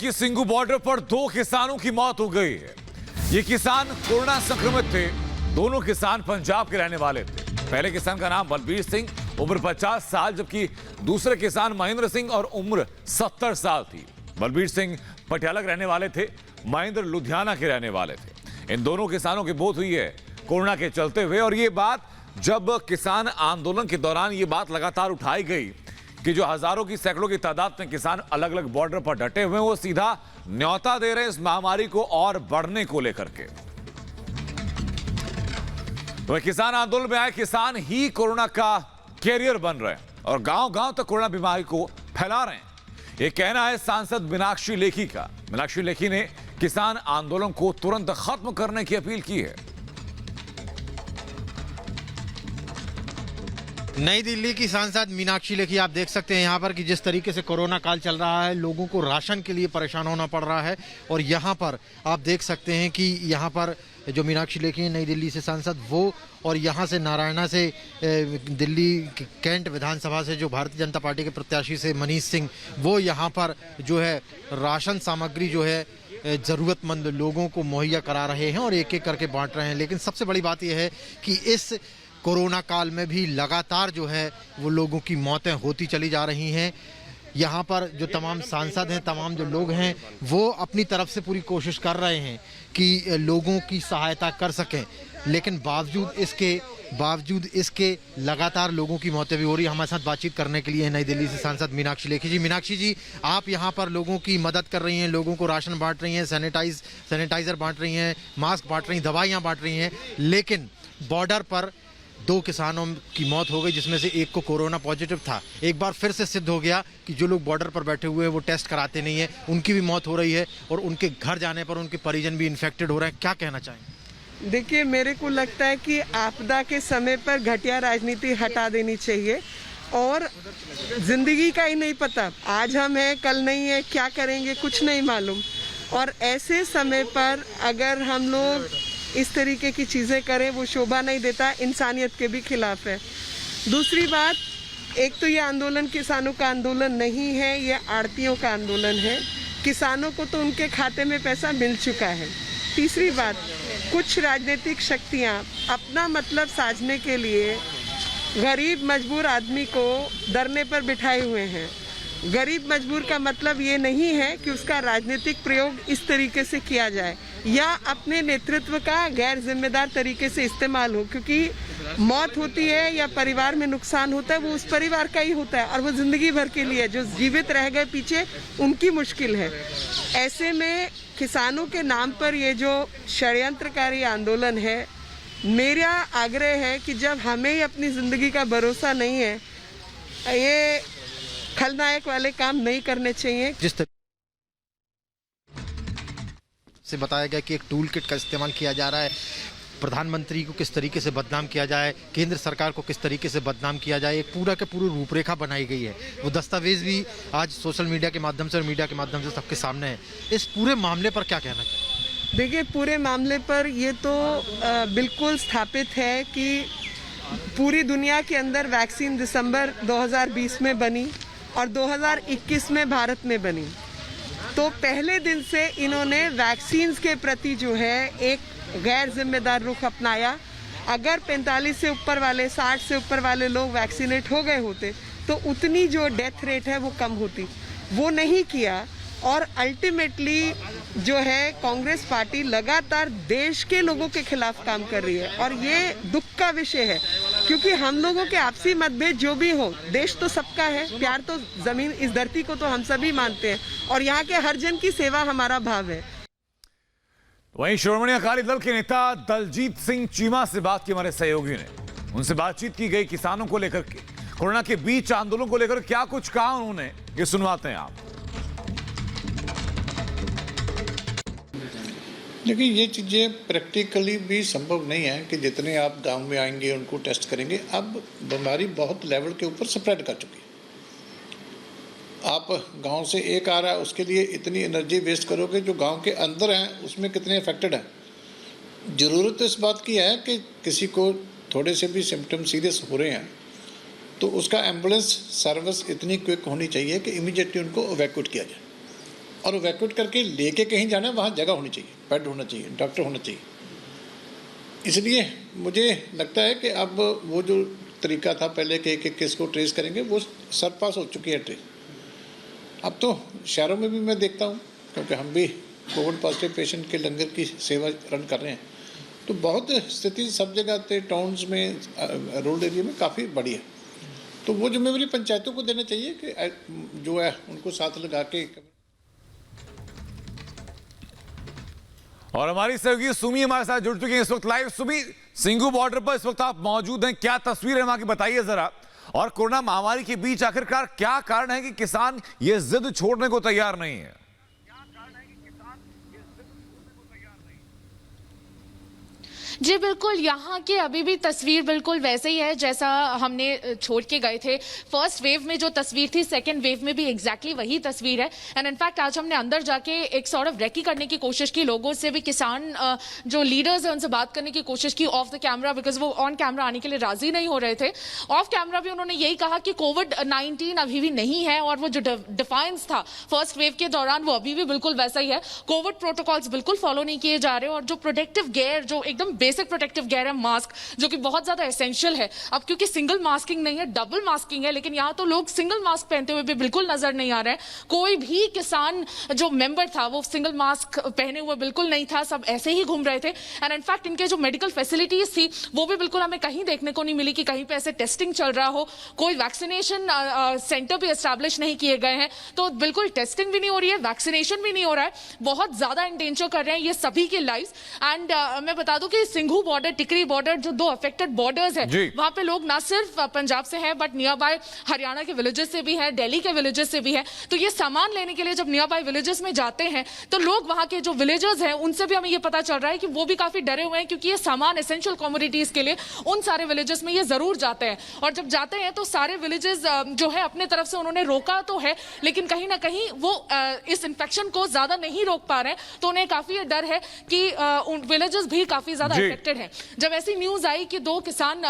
कि सिंघू बॉर्डर पर 2 किसानों की मौत हो गई है। ये किसान कोरोना संक्रमित थे। दोनों किसान पंजाब के रहने वाले थे। पहले किसान का नाम बलबीर सिंह, उम्र 50 साल, जबकि दूसरे किसान महेंद्र सिंह और उम्र 70 साल थी। बलबीर सिंह पटियाला के रहने वाले थे, महेंद्र लुधियाना के रहने वाले थे। इन दोनों किसानों की मौत हुई है कोरोना के चलते हुए। और ये बात जब किसान आंदोलन के दौरान ये बात लगातार उठाई गई कि जो हजारों की सैकड़ों की तादाद में किसान अलग अलग बॉर्डर पर डटे हुए हैं, वो सीधा न्योता दे रहे हैं इस महामारी को और बढ़ने को लेकर के। तो किसान आंदोलन में आए किसान ही कोरोना का कैरियर बन रहे हैं और गांव-गांव तक कोरोना बीमारी को फैला रहे हैं। ये कहना है सांसद मीनाक्षी लेखी का। मीनाक्षी लेखी ने किसान आंदोलन को तुरंत खत्म करने की अपील की है। नई दिल्ली की सांसद मीनाक्षी लेखी, आप देख सकते हैं यहाँ पर कि जिस तरीके से कोरोना काल चल रहा है, लोगों को राशन के लिए परेशान होना पड़ रहा है। और यहाँ पर आप देख सकते हैं कि यहाँ पर जो मीनाक्षी लेखी है नई दिल्ली से सांसद, वो और यहाँ से नारायणा से दिल्ली कैंट विधानसभा से जो भारतीय जनता पार्टी के प्रत्याशी से मनीष सिंह, वो यहाँ पर जो है राशन सामग्री जो है ज़रूरतमंद लोगों को मुहैया करा रहे हैं और एक एक करके बांट रहे हैं। लेकिन सबसे बड़ी बात यह है कि इस कोरोना काल में भी लगातार जो है वो लोगों की मौतें होती चली जा रही हैं। यहाँ पर जो तमाम सांसद हैं, तमाम जो लोग हैं, वो अपनी तरफ से पूरी कोशिश कर रहे हैं कि लोगों की सहायता कर सकें। लेकिन बावजूद इसके लगातार लोगों की मौतें भी हो रही है। हमारे साथ बातचीत करने के लिए नई दिल्ली से सांसद मीनाक्षी लेखी जी। मीनाक्षी जी, आप यहाँ पर लोगों की मदद कर रही हैं, लोगों को राशन बांट रही हैं, सैनिटाइजर बांट रही हैं, मास्क बांट रही हैं, दवाइयाँ बांट रही हैं। लेकिन बॉर्डर पर 2 किसानों की मौत हो गई, जिसमें से एक को कोरोना पॉजिटिव था। एक बार फिर से सिद्ध हो गया कि जो लोग बॉर्डर पर बैठे हुए हैं वो टेस्ट कराते नहीं है, उनकी भी मौत हो रही है और उनके घर जाने पर उनके परिजन भी इन्फेक्टेड हो रहे हैं। क्या कहना चाहेंगे? देखिए, मेरे को लगता है कि आपदा के समय पर घटिया राजनीति हटा देनी चाहिए और जिंदगी का ही नहीं पता, आज हम हैं कल नहीं है, क्या करेंगे कुछ नहीं मालूम। और ऐसे समय पर अगर हम लोग इस तरीके की चीज़ें करें, वो शोभा नहीं देता, इंसानियत के भी खिलाफ है। दूसरी बात, एक तो ये आंदोलन किसानों का आंदोलन नहीं है, ये आड़तियों का आंदोलन है। किसानों को तो उनके खाते में पैसा मिल चुका है। तीसरी बात, कुछ राजनीतिक शक्तियाँ अपना मतलब साधने के लिए गरीब मजबूर आदमी को धरने पर बिठाए हुए हैं। गरीब मजबूर का मतलब ये नहीं है कि उसका राजनीतिक प्रयोग इस तरीके से किया जाए या अपने नेतृत्व का गैर जिम्मेदार तरीके से इस्तेमाल हो, क्योंकि मौत होती है या परिवार में नुकसान होता है वो उस परिवार का ही होता है और वो जिंदगी भर के लिए, जो जीवित रह गए पीछे उनकी मुश्किल है। ऐसे में किसानों के नाम पर ये जो षड्यंत्रकारी आंदोलन है, मेरा आग्रह है कि जब हमें ही अपनी जिंदगी का भरोसा नहीं है, ये खलनायक वाले काम नहीं करने चाहिए। जिस तरह से बताया गया कि एक टूल किट का इस्तेमाल किया जा रहा है, प्रधानमंत्री को किस तरीके से बदनाम किया जाए, केंद्र सरकार को किस तरीके से बदनाम किया जाए, एक पूरा के पूरी रूपरेखा बनाई गई है। वो दस्तावेज भी आज सोशल मीडिया के माध्यम से और मीडिया के माध्यम से सबके सामने है। इस पूरे मामले पर क्या कहना चाहिए? देखिए, पूरे मामले पर ये तो बिल्कुल स्थापित है कि पूरी दुनिया के अंदर वैक्सीन दिसंबर 2020 में बनी और 2021 में भारत में बनी। तो पहले दिन से इन्होंने वैक्सीन्स के प्रति जो है एक गैर जिम्मेदार रुख अपनाया। अगर 45 से ऊपर वाले, 60 से ऊपर वाले लोग वैक्सीनेट हो गए होते तो उतनी जो डेथ रेट है वो कम होती। वो नहीं किया और अल्टीमेटली जो है कांग्रेस पार्टी लगातार देश के लोगों के खिलाफ काम कर रही है और ये दुख का विषय है, क्योंकि हम लोगों के आपसी मतभेद जो भी हो, देश तो सबका है, प्यार तो जमीन इस धरती को तो हम सभी मानते हैं और यहाँ के हर जन की सेवा हमारा भाव है। वहीं श्रोमणी अकाली दल के नेता दलजीत सिंह चीमा से बात की हमारे सहयोगी ने। उनसे बातचीत की गई किसानों को लेकर के, कोरोना के बीच आंदोलन को लेकर क्या कुछ कहा उन्होंने, ये सुनवाते हैं आप। देखिए, ये चीज़ें प्रैक्टिकली भी संभव नहीं है कि जितने आप गांव में आएंगे उनको टेस्ट करेंगे। अब बीमारी बहुत लेवल के ऊपर स्प्रेड कर चुकी है। आप गांव से एक आ रहा है, उसके लिए इतनी एनर्जी वेस्ट करोगे, जो गांव के अंदर हैं उसमें कितने अफेक्टेड हैं। ज़रूरत तो इस बात की है कि किसी को थोड़े से भी सिम्टम सीरियस हो रहे हैं तो उसका एम्बुलेंस सर्विस इतनी क्विक होनी चाहिए कि इमीडिएटली उनको इवैक्यूएट किया जाए। और इवैक्यूएट करके लेके कहीं जाना है, वहाँ जगह होनी चाहिए, बेड होना चाहिए, डॉक्टर होना चाहिए। इसलिए मुझे लगता है कि अब वो जो तरीका था पहले के किसको ट्रेस करेंगे, वो सरपास हो चुकी है ट्रेस। अब तो शहरों में भी मैं देखता हूँ, क्योंकि हम भी कोविड पॉजिटिव पेशेंट के लंगर की सेवा रन कर रहे हैं, तो बहुत स्थिति सब जगह पे टाउन्स में, रूरल एरिया में काफ़ी बड़ी है। तो वो जिम्मेवारी पंचायतों को देना चाहिए कि जो है उनको साथ लगा के। और हमारी सहयोगी सुमी हमारे साथ जुड़ चुकी हैं इस वक्त लाइव। सुमी, सिंघू बॉर्डर पर इस वक्त आप मौजूद हैं, क्या तस्वीर है वहां की, बताइए जरा। और कोरोना महामारी के बीच आखिरकार क्या कारण है कि किसान ये जिद छोड़ने को तैयार नहीं है? जी बिल्कुल, यहाँ की अभी भी तस्वीर बिल्कुल वैसे ही है जैसा हमने छोड़ के गए थे। फर्स्ट वेव में जो तस्वीर थी, सेकंड वेव में भी एग्जैक्टली वही तस्वीर है। एंड इनफैक्ट आज हमने अंदर जाके एक सॉर्ट ऑफ रेकी करने की कोशिश की, लोगों से भी, किसान जो लीडर्स हैं उनसे बात करने की कोशिश की ऑफ द कैमरा, बिकॉज वो ऑन कैमरा आने के लिए राजी नहीं हो रहे थे। ऑफ कैमरा भी उन्होंने यही कहा कि कोविड-19 अभी भी नहीं है, और वो जो डिफाइंस था फर्स्ट वेव के दौरान वो अभी भी बिल्कुल वैसा ही है। कोविड प्रोटोकॉल्स बिल्कुल फॉलो नहीं किए जा रहे, और जो प्रोटेक्टिव गेयर, जो एकदम बेसिक प्रोटेक्टिव गेयर है, मास्क, जो कि बहुत ज्यादा एसेंशियल है, अब क्योंकि सिंगल मास्किंग नहीं है, डबल मास्किंग है, लेकिन यहाँ तो लोग सिंगल मास्क पहनते हुए भी बिल्कुल नजर नहीं आ रहे हैं। कोई भी किसान जो मेंबर था वो सिंगल मास्क पहने हुए बिल्कुल नहीं था, सब ऐसे ही घूम रहे थे। एंड इनफैक्ट इनके जो मेडिकल फैसिलिटीज थी वो भी बिल्कुल हमें कहीं देखने को नहीं मिली कि कहीं पे ऐसे टेस्टिंग चल रहा हो, कोई वैक्सीनेशन सेंटर भी एस्टैब्लिश नहीं किए गए हैं। तो बिल्कुल टेस्टिंग भी नहीं हो रही है, वैक्सीनेशन भी नहीं हो रहा है, बहुत ज्यादा इंडेंजर कर रहे हैं ये सभी के लाइफ। एंड मैं बता दूं कि सिंघू बॉर्डर, टिकरी बॉर्डर, जो दो अफेक्टेड बॉर्डर्स है, वहां पे लोग ना सिर्फ पंजाब से हैं बट नियर बाय हरियाणा के विलेजेस से भी हैं, दिल्ली के विलेजेस से भी हैं। तो ये सामान लेने के लिए जब नियर बाय विलेजेस में जाते हैं तो लोग, वहां के जो विलेजर्स हैं उनसे भी हमें ये पता चल रहा है कि वो भी काफी डरे हुए हैं, क्योंकि ये सामान एसेंशियल कमोडिटीज के लिए उन सारे विलेजेस में ये जरूर जाते हैं। और जब जाते हैं तो सारे विलेजेस जो है अपने तरफ से उन्होंने रोका तो है, लेकिन कहीं ना कहीं वो इस इन्फेक्शन को ज्यादा नहीं रोक पा रहे हैं। तो उन्हें काफी डर है कि विलेजेस भी काफी ज्यादा अफेक्टेड है। जब ऐसी न्यूज आई कि 2 किसान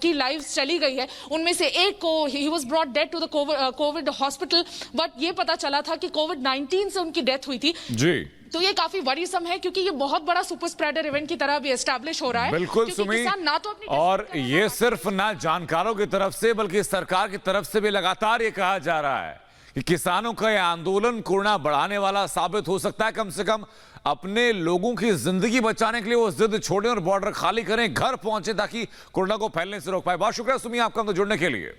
की लाइफ चली गई है, उनमें से एक को ही was brought dead to the covid hospital, but ये पता चला था कि कोविड-19 से उनकी डेथ हुई थी जी। तो ये काफी वरीसम है, क्योंकि ये बहुत बड़ा सुपर स्प्रेडर इवेंट की तरह भी एस्टैब्लिश हो रहा है। बिल्कुल सुमी, ना तो अपनी, और ये सिर्फ ना जानकारों की तरफ से बल्कि सरकार की तरफ से भी लगातार ये कहा जा रहा है कि किसानों का यह आंदोलन कोरोना बढ़ाने वाला साबित हो सकता है। कम से कम अपने लोगों की जिंदगी बचाने के लिए वो जिद छोड़ें और बॉर्डर खाली करें, घर पहुंचे, ताकि कोरोना को फैलने से रोक पाए। बहुत शुक्रिया सुमी आपका हमसे जुड़ने के लिए।